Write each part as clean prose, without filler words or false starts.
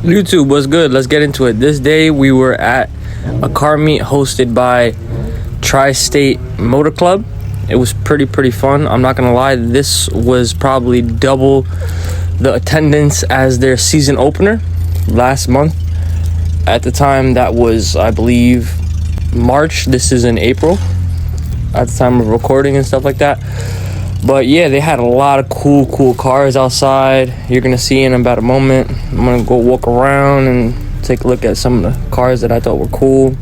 YouTube, what's good? Let's get into it. This day we were at a car meet hosted by Tristate Motor Club. It was pretty fun. I'm not gonna lie, this was probably double the attendance as their season opener last month. At the time, that was, I believe, March. This is in April at the time of recording and stuff like that. But yeah, they had a lot of cool cars outside. You're gonna see in about a moment. I'm gonna go walk around and take a look at some of the cars that I thought were cool.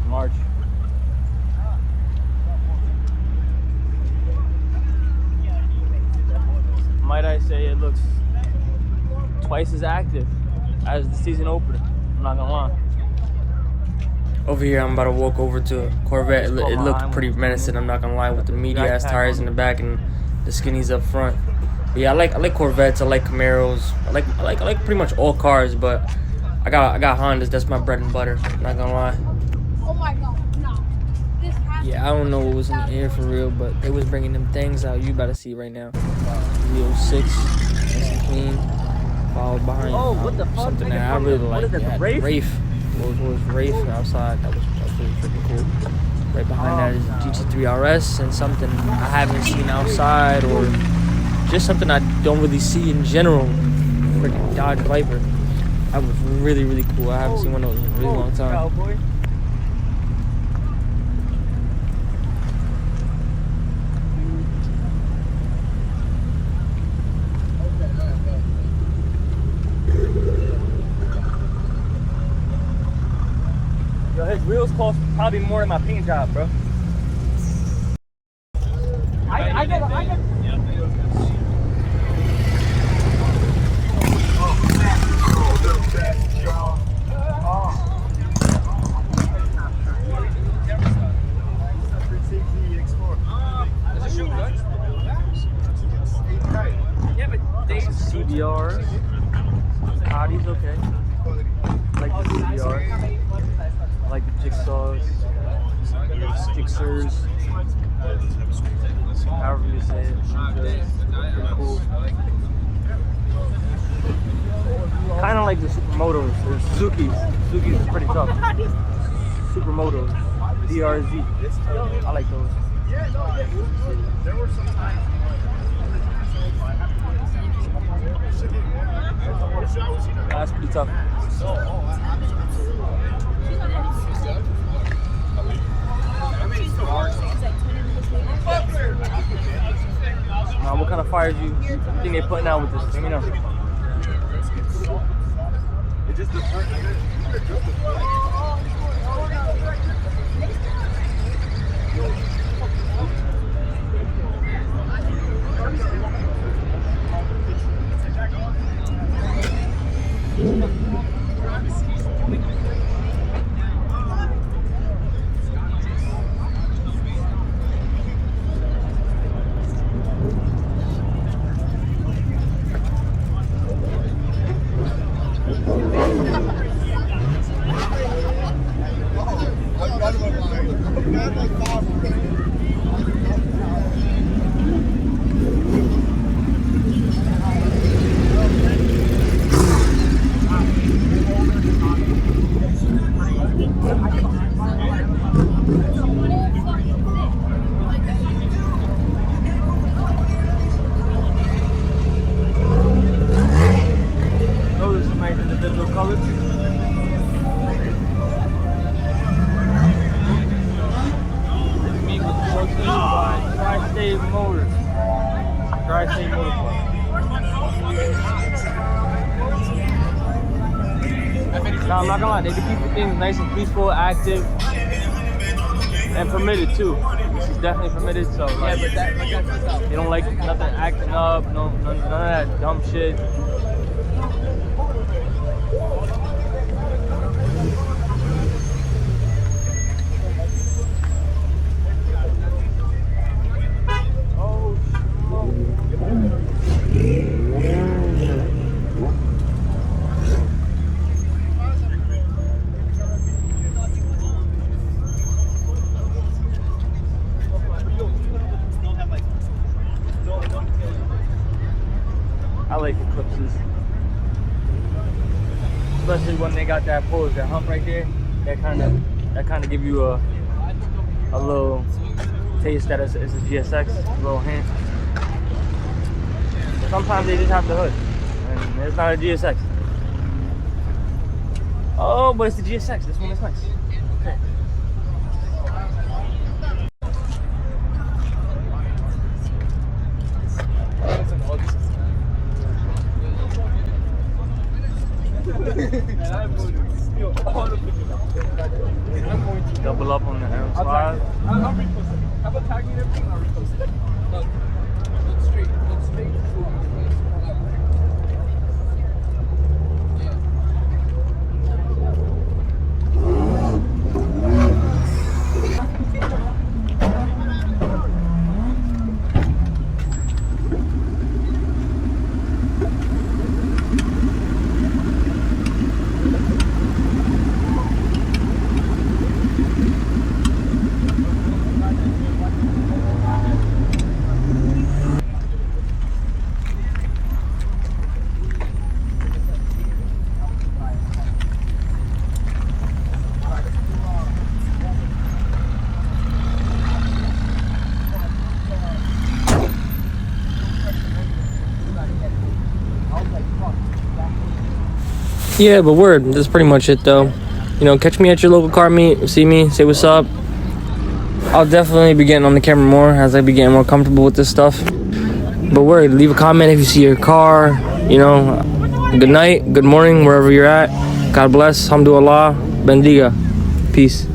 March. Might I say it looks twice as active as the season opener. I'm not gonna lie. Over here, I'm about to walk over to a Corvette. It looked pretty menacing, I'm not gonna lie, with the meaty ass tires in the back and the skinnies up front. But yeah, I like Corvettes, I like Camaros, I like pretty much all cars, but I got Hondas. That's my bread and butter, I'm not gonna lie. Oh my god, no. Yeah, I don't know what was in the air for real, but they was bringing them things out. You about to see right now. 306, nice and clean. Followed behind something that I really like. They had Wraith. Was Wraith outside. That was really freaking cool. Right behind that is GT3 RS and something I haven't seen outside, or just something I don't really see in general. Freaking Dodge Viper. That was really cool. I haven't seen one of those in a really long time. Yo, his wheels cost probably more than my paint job, bro. I get CBR. Audis, okay. I like the CBR. I like the jigsaws, stickers, however you say it. Pretty cool. Kind of like the Supermotos, or Suzuki's. Suzuki's is pretty tough. Supermotos, DRZ. I like those. That's pretty tough. Now, what kind of fires you think they're putting out with this? Let me know. Tristate Motor Club. Nah, I'm not gonna lie, they can keep things nice and peaceful, active, and permitted too. This is definitely permitted, so like, yeah, but that's they don't like nothing acting up, none of that dumb shit. horses. Especially when they got that pose, that hump right there. That kind of give you a little taste that it's a GSX, a little hint. Sometimes they just have the hood, and it's not a GSX. Oh, but it's the GSX. This one is nice. Okay. Double up on the arrow slide. I'll repost it. How about tagging everything? I'll repost it. Look straight. Look straight. Yeah, but word, that's pretty much it though. You know, catch me at your local car meet, see me, say what's up. I'll definitely be getting on the camera more as I be getting more comfortable with this stuff. But word, leave a comment if you see your car, you know. Good night, good morning, wherever you're at. God bless, alhamdulillah, bendiga. Peace.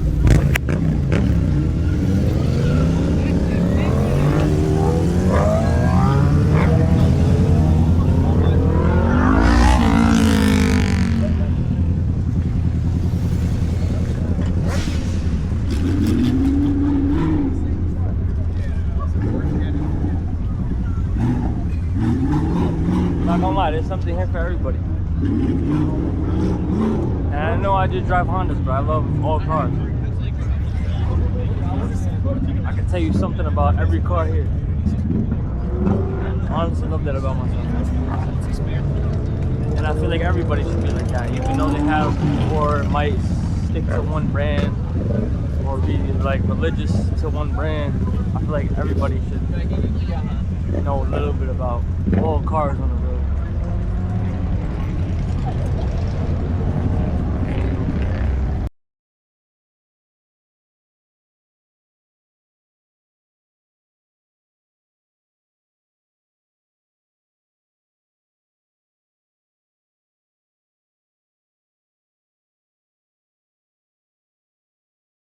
Not gonna lie, there's something here for everybody. And I know I just drive Hondas, but I love all cars. I can tell you something about every car here. I honestly love that about myself. And I feel like everybody should be like that, even though they have or might stick to one brand or be like religious to one brand. I feel like everybody should know a little bit about all cars on the road.